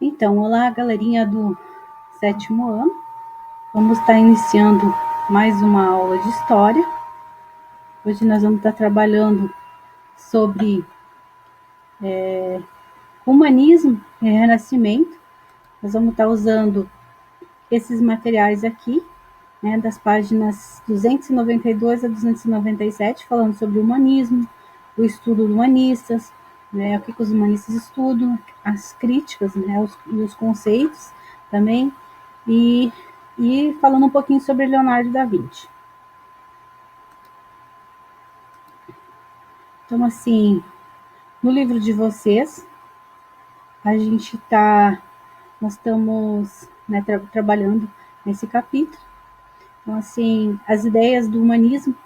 Então, olá, galerinha do sétimo ano. Vamos estar iniciando mais uma aula de história. Hoje nós vamos estar trabalhando sobre humanismo e renascimento. Nós vamos estar usando esses materiais aqui, né, das páginas 292 a 297, falando sobre o humanismo, o estudo dos humanistas, né, o que os humanistas estudam, as críticas, né, os conceitos também, e falando um pouquinho sobre Leonardo da Vinci. Então, assim, no livro de vocês, nós estamos, né, trabalhando nesse capítulo. Então, assim, as ideias do humanismo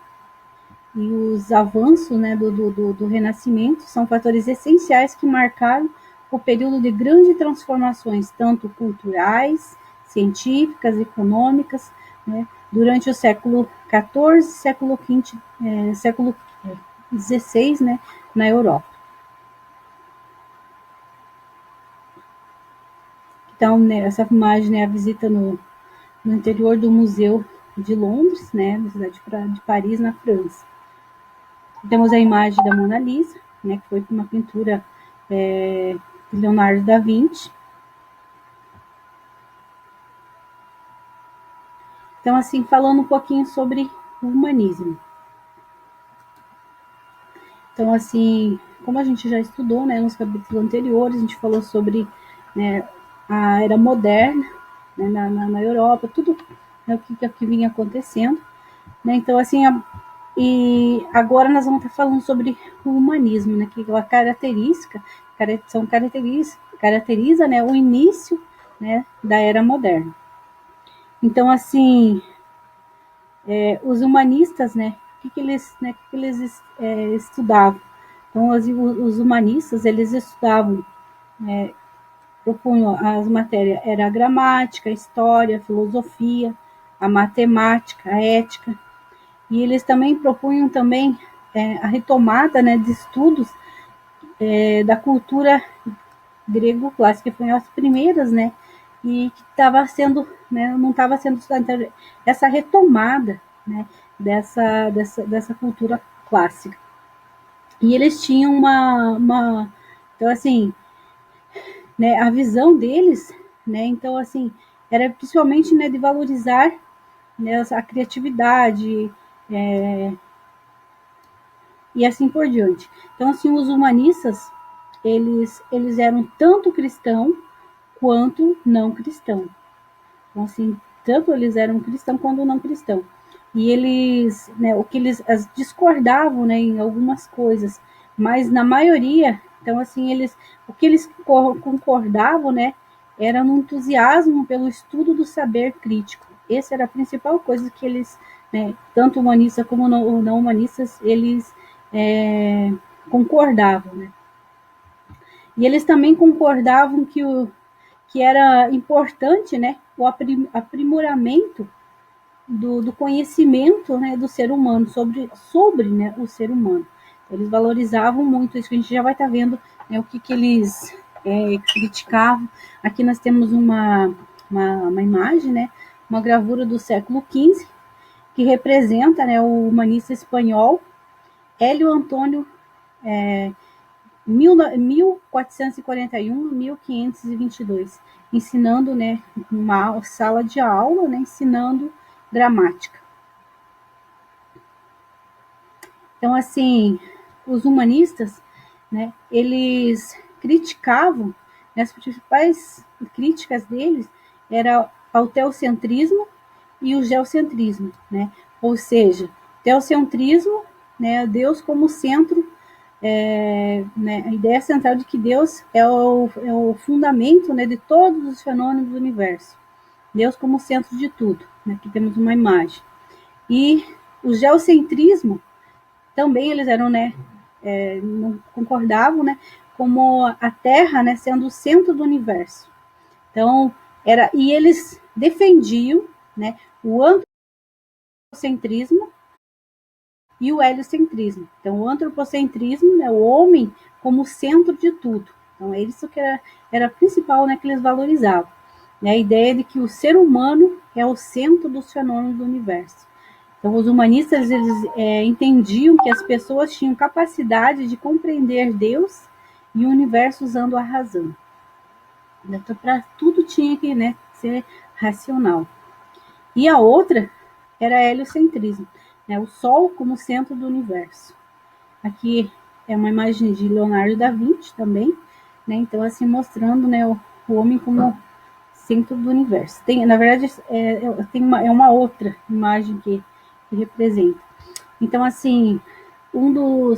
e os avanços, né, do Renascimento são fatores essenciais que marcaram o período de grandes transformações, tanto culturais, científicas, econômicas, né, durante o século XIV, século XVI, né, na Europa. Então, né, essa imagem é a visita no interior do Museu de Londres, né, na cidade de Paris, na França. Temos a imagem da Mona Lisa, né, que foi uma pintura de Leonardo da Vinci. Então, assim, falando um pouquinho sobre o humanismo. Então, assim, como a gente já estudou, né, nos capítulos anteriores, a gente falou sobre, né, a era moderna, né, na Europa, tudo, né, o que vinha acontecendo. Né? Então, assim, e agora nós vamos estar falando sobre o humanismo, né, que ela caracteriza, né, o início, né, da era moderna. Então, assim, os humanistas, né, o que eles estudavam? Então, os humanistas, eles estudavam, propunham as matérias, era a gramática, a história, a filosofia, a matemática, a ética, e eles também propunham também a retomada, né, de estudos da cultura grego-clássica, que foram as primeiras, né, e que estava sendo, né, não estava sendo estudada, essa retomada, né, dessa cultura clássica. E eles tinham então assim, né, a visão deles, né, então assim, era principalmente, né, de valorizar, né, a criatividade, e assim por diante. Então, assim, os humanistas, eles eram tanto cristão quanto não cristão. Então, assim, tanto eles eram cristão quanto não cristão. E eles, né, o que eles discordavam, né, em algumas coisas, mas na maioria, então, assim, o que eles concordavam, né, era no entusiasmo pelo estudo do saber crítico. Essa era a principal coisa que eles, né, tanto humanistas como não humanistas, eles concordavam, né? E eles também concordavam que era importante, né, o aprimoramento do conhecimento, né, do ser humano, sobre né, o ser humano. Eles valorizavam muito isso, que a gente já vai estar vendo, né, o que eles criticavam. Aqui nós temos uma imagem, né, uma gravura do século XV, que representa, né, o humanista espanhol Hélio Antônio 1441 a 1522, ensinando, né, uma sala de aula, né, ensinando gramática. Então, assim, os humanistas, né, eles criticavam, né, as principais críticas deles era ao teocentrismo e o geocentrismo, né? Ou seja, teocentrismo, né, Deus como centro, né, a ideia central de que Deus é o fundamento, né, de todos os fenômenos do universo. Deus como centro de tudo. Né? Aqui temos uma imagem. E o geocentrismo também eles eram, né, não concordavam, né, como a Terra, né, sendo o centro do universo. Então, e eles defendiam, né, o antropocentrismo e o heliocentrismo. Então, o antropocentrismo é o homem como centro de tudo. Então, isso que era principal, né, que eles valorizavam. Né, a ideia de que o ser humano é o centro dos fenômenos do universo. Então, os humanistas eles entendiam que as pessoas tinham capacidade de compreender Deus e o universo usando a razão. Então, para tudo tinha que, né, ser racional. E a outra era heliocentrismo, né, o Sol como centro do universo. Aqui é uma imagem de Leonardo da Vinci também, né, então assim mostrando, né, o homem como centro do universo. Tem, na verdade, é uma outra imagem que representa. Então, assim, o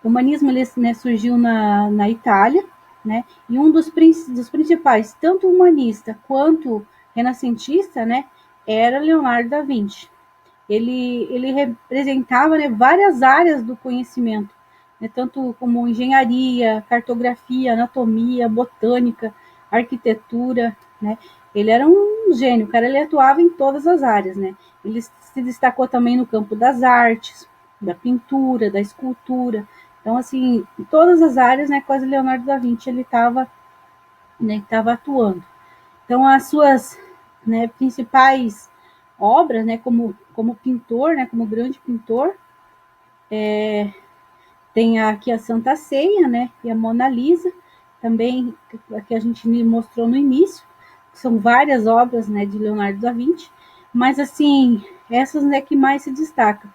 humanismo ele, né, surgiu na Itália, né, e um dos principais, tanto humanista quanto renascentista, né, era Leonardo da Vinci. Ele representava, né, várias áreas do conhecimento, né, tanto como engenharia, cartografia, anatomia, botânica, arquitetura, né. Ele era um gênio, o cara ele atuava em todas as áreas, né. Ele se destacou também no campo das artes, da pintura, da escultura. Então, assim, em todas as áreas, né, quase Leonardo da Vinci ele estava, né, atuando. Então, as suas, né, principais obras, né, como pintor, né, como grande pintor, tem aqui a Santa Ceia, né, e a Mona Lisa, também que a gente mostrou no início, são várias obras, né, de Leonardo da Vinci, mas assim, essas, né, que mais se destacam.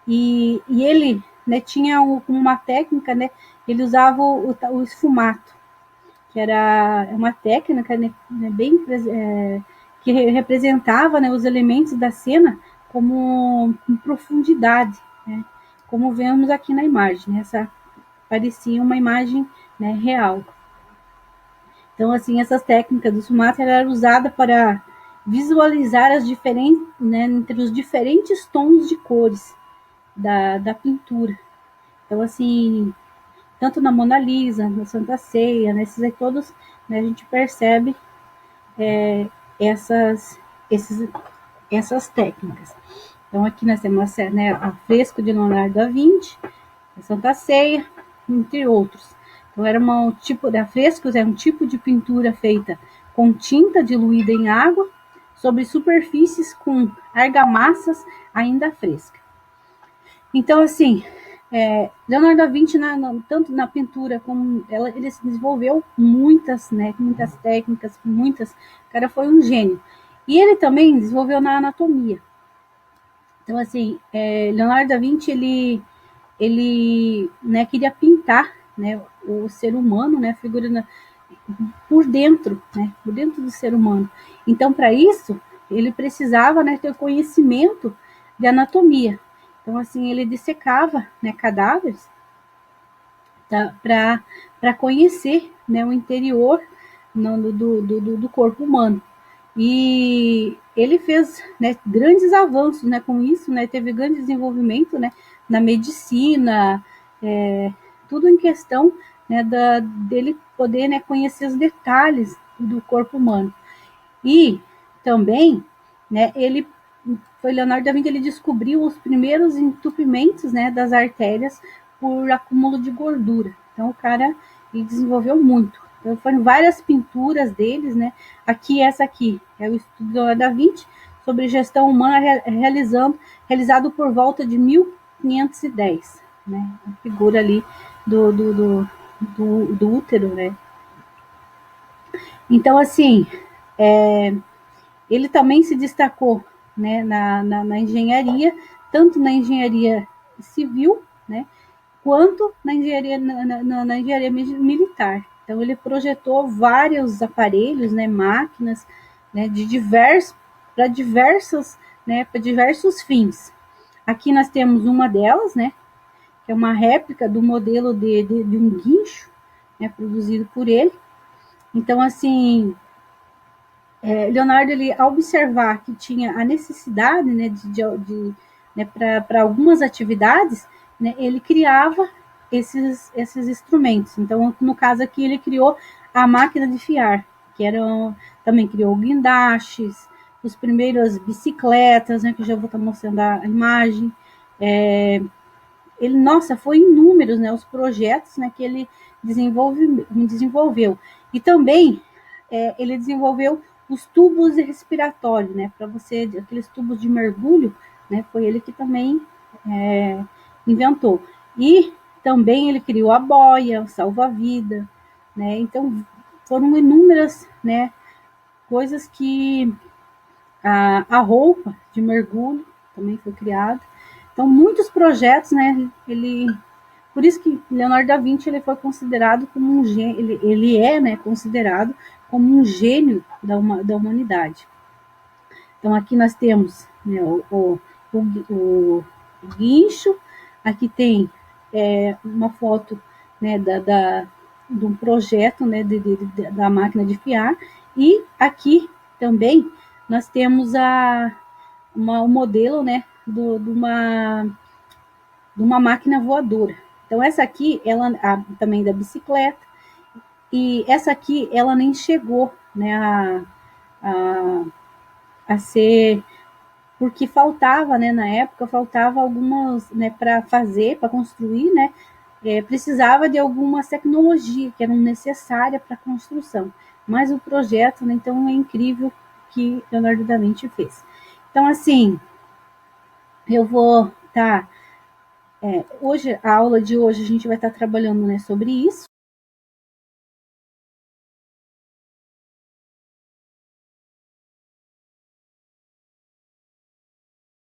E ele, né, tinha uma técnica, né, ele usava o esfumato, que era uma técnica, né, bem que representava, né, os elementos da cena como em profundidade, né, como vemos aqui na imagem. Essa parecia uma imagem, né, real. Então, assim, essas técnicas do esfumato eram usadas para visualizar as diferentes, né, entre os diferentes tons de cores da pintura. Então, assim, tanto na Mona Lisa, na Santa Ceia, nesses aí todos, né, a gente percebe essas, esses, essas técnicas. Então, aqui nós temos, né, a fresco de Leonardo da Vinci, a Santa Ceia, entre outros. Então, era um tipo de frescos, é um tipo de pintura feita com tinta diluída em água sobre superfícies com argamassas ainda frescas. Então, assim, Leonardo da Vinci, tanto na pintura como ele se desenvolveu muitas, né, muitas técnicas, muitas. O cara foi um gênio. E ele também desenvolveu na anatomia. Então, assim, Leonardo da Vinci, ele né, queria pintar, né, o ser humano, né, a figura por dentro, né, por dentro do ser humano. Então, para isso, ele precisava, né, ter conhecimento de anatomia. Então, assim, ele dissecava, né, cadáveres para conhecer, né, o interior do corpo humano. E ele fez, né, grandes avanços, né, com isso, né, teve grande desenvolvimento, né, na medicina, tudo em questão, né, dele poder, né, conhecer os detalhes do corpo humano. E também, né, foi Leonardo da Vinci, ele descobriu os primeiros entupimentos, né, das artérias por acúmulo de gordura. Então o cara ele desenvolveu muito. Então foram várias pinturas deles, né? Aqui essa aqui é o estudo de Leonardo da Vinci sobre gestão humana realizado por volta de 1510, né? A figura ali do útero, né? Então assim, ele também se destacou, né, na engenharia, tanto na engenharia civil, né, quanto na engenharia, na engenharia militar. Então, ele projetou vários aparelhos, né, máquinas, né, para diversos fins. Aqui nós temos uma delas, né, que é uma réplica do modelo de um guincho, né, produzido por ele. Então, assim, Leonardo, ele, ao observar que tinha a necessidade, né, né, para algumas atividades, né, ele criava esses instrumentos. Então, no caso aqui, ele criou a máquina de fiar, também criou guindastes, os primeiros bicicletas, né, que já vou estar mostrando a imagem. nossa, foi inúmeros, né, os projetos, né, que ele desenvolveu. E também ele desenvolveu os tubos respiratórios, né, para você, aqueles tubos de mergulho, né, foi ele que também inventou. E também ele criou a boia, o salva-vida, né, então foram inúmeras, né, coisas que a roupa de mergulho também foi criada. Então, muitos projetos, né, por isso que Leonardo da Vinci ele foi considerado como um gênio, ele é, né, considerado como um gênio da humanidade. Então, aqui nós temos, né, o guincho, aqui tem uma foto, né, de um projeto, né, da máquina de fiar, e aqui também nós temos um modelo, né, de uma máquina voadora. Então, essa aqui, também da bicicleta, e essa aqui, ela nem chegou, né, a, a ser, porque faltava, né, na época, faltava algumas, né, para fazer, para construir, né, precisava de algumas tecnologias que eram necessárias para a construção. Mas o projeto, né, então, é incrível que Leonardo da Vinci fez. Então, assim, eu vou estar... hoje, a aula de hoje, a gente vai estar trabalhando, né, sobre isso.